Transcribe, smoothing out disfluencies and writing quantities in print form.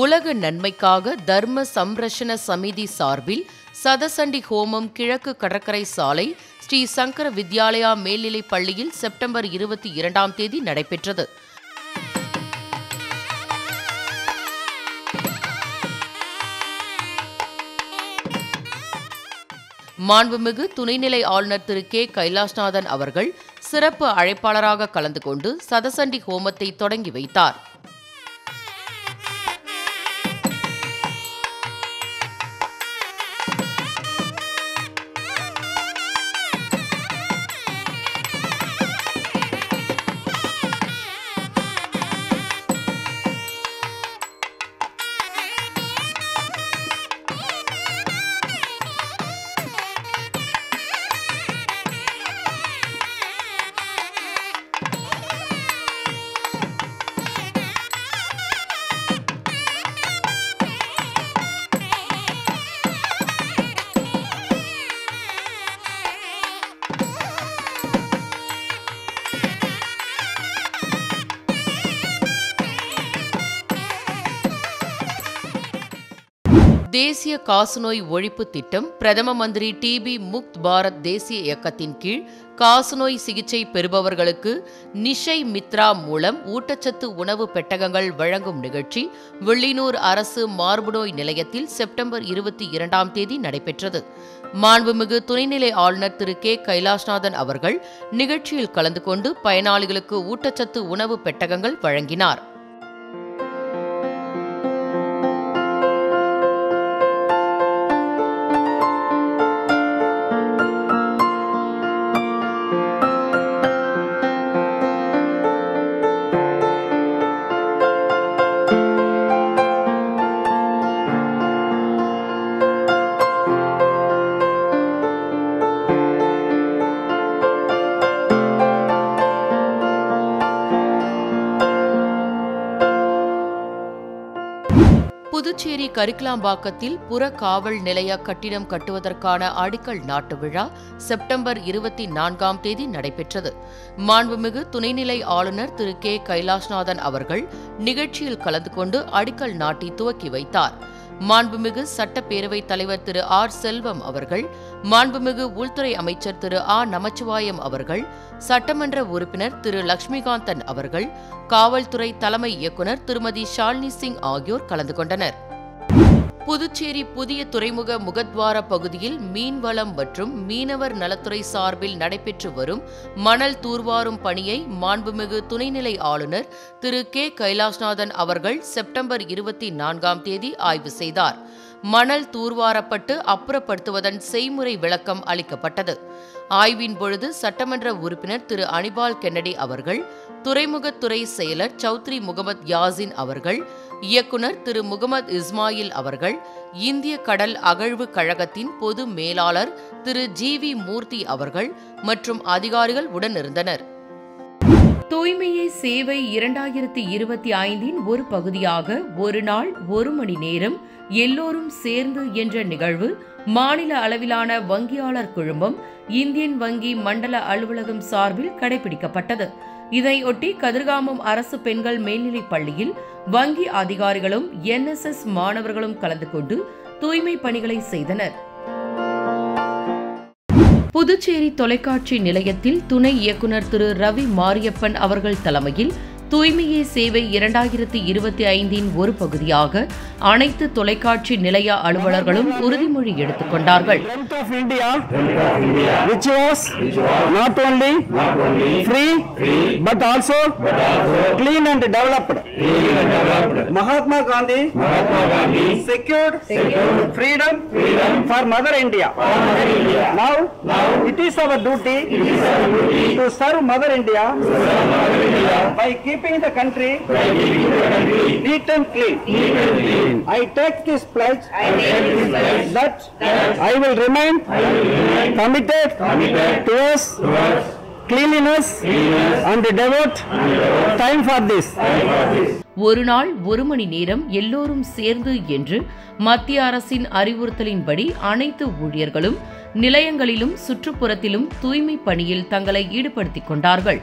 உலக நன்மைக்காக தர்ம சம்ரஷண சமிதி சார்பில் சதசண்டி ஹோமம் கிழக்கு கடற்கரை சாலை ஸ்ரீ சங்கர வித்யாலயா மேல்நிலைப் பள்ளியில் செப்டம்பர் 22 நடைபெற்றது. மாண்புமிகு துணைநிலை ஆளுநர் திரு கே கைலாஷ்நாதன் அவர்கள் சிறப்பு அழைப்பாளராக கலந்து கொண்டு சதசண்டி ஹோமத்தை தொடங்கி வைத்தார். தேசிய காசநோய் ஒழிப்பு திட்டம் பிரதம மந்திரி டிபி முக்த் பாரத் தேசிய இயக்கத்தின் கீழ் காசநோய் சிகிச்சை பெறுபவர்களுக்கு நிஷய் மித்ரா மூலம் ஊட்டச்சத்து உணவு பெட்டகங்கள் வழங்கும் நிகழ்ச்சி வெள்ளினூர் அரசு மார்புநோய் நிலையத்தில் செப்டம்பர் 22 நடைபெற்றது. மாண்புமிகு துணைநிலை ஆளுநர் திரு கே கைலாஷ்நாதன் அவர்கள் நிகழ்ச்சியில் கலந்து கொண்டு பயனாளிகளுக்கு ஊட்டச்சத்து உணவு பெட்டகங்கள் வழங்கினார். புதுச்சேரி கரிக்கலாம்பாக்கத்தில் புற காவல் நிலைய கட்டிடம் கட்டுவதற்கான அடிக்கல் நாட்டு விழா செப்டம்பர் 24 நடைபெற்றது. மாண்புமிகு துணைநிலை ஆளுநர் திரு கே கைலாஷ்நாதன் அவர்கள் நிகழ்ச்சியில் கலந்து கொண்டு அடிக்கல் நாட்டி துவக்கி வைத்தார். மாண்புமிகு சட்டப்பேரவைத் தலைவர் திரு ஆர் செல்வம் அவர்கள், மாண்புமிகு உள்துறை அமைச்சர் திரு ஆ நமச்சிவாயம் அவர்கள், சட்டமன்ற உறுப்பினர் திரு லட்சுமிகாந்தன் அவர்கள், காவல்துறை தலைமை இயக்குநர் திருமதி ஷாலினி சிங் ஆகியோர் கலந்து கொண்டனர். புதுச்சேரி புதிய துறைமுக முகத்வார பகுதியில் மீன்வளம் மற்றும் மீனவர் நலத்துறை சார்பில் நடைபெற்று வரும் மணல் தூர்வாரும் பணியை மாண்புமிகு துணைநிலை ஆளுநர் திரு கே கைலாஷ்நாதன் அவர்கள் செப்டம்பர் 24 ஆய்வு செய்தார். மணல் தூர்வாரப்பட்டு அப்புறப்படுத்துவதன் செய்முறை விளக்கம் அளிக்கப்பட்டது. ஆய்வின் பொழுது சட்டமன்ற உறுப்பினர் திரு அனிபால் கென்னடி அவர்கள், துறைமுகத்துறை செயலர் சௌத்ரி முகமது யாசின் அவர்கள், இயக்குநர் திரு முகமது இஸ்மாயில் அவர்கள், இந்திய கடல் அகழ்வு கழகத்தின் பொது மேலாளர் திரு ஜி.வி. மூர்த்தி அவர்கள் மற்றும் அதிகாரிகள் உடனிருந்தனர். தூய்மையே சேவை 2025 ஒரு பகுதியாக ஒரு நாள் 1 மணி நேரம் எல்லோரும் சேர்ந்து என்ற நிகழ்வு மாநில அளவிலான வங்கியாளர் குழுமம் இந்தியன் வங்கி மண்டல அலுவலகம் சார்பில் கடைபிடிக்கப்பட்டது. இதையொட்டி கதிர்காமம் அரசு பெண்கள் மேல்நிலைப் பள்ளியில் வங்கி அதிகாரிகளும் NSS மாணவர்களும் கலந்து கொண்டு தூய்மை பணிகளை செய்தனர். புதுச்சேரி தொலைக்காட்சி நிலையத்தில் துணை இயக்குநர் திரு ரவி மாரியப்பன் அவர்கள் தலைமையில் தூய்மையே சேவை 2025 ஒரு பகுதியாக அனைத்து தொலைக்காட்சி நிலைய அலுவலர்களும் உறுதிமொழி எடுத்துக் கொண்டார்கள். Mahatma Gandhi secured freedom for Mother India. Now it is our duty to serve Mother India by keeping the country neat and clean. I take this pledge that I will remain committed towards cleanliness and devote time for this. ஒரு நாள் 1 மணி நேரம் எல்லோரும் சேர்ந்து என்று மத்திய அரசின் அறிவுறுத்தலின்படி அனைத்து ஊழியர்களும் நிலையங்களிலும் சுற்றுப்புறத்திலும் தூய்மை பணியில் தங்களை ஈடுபடுத்திக் கொண்டார்கள்.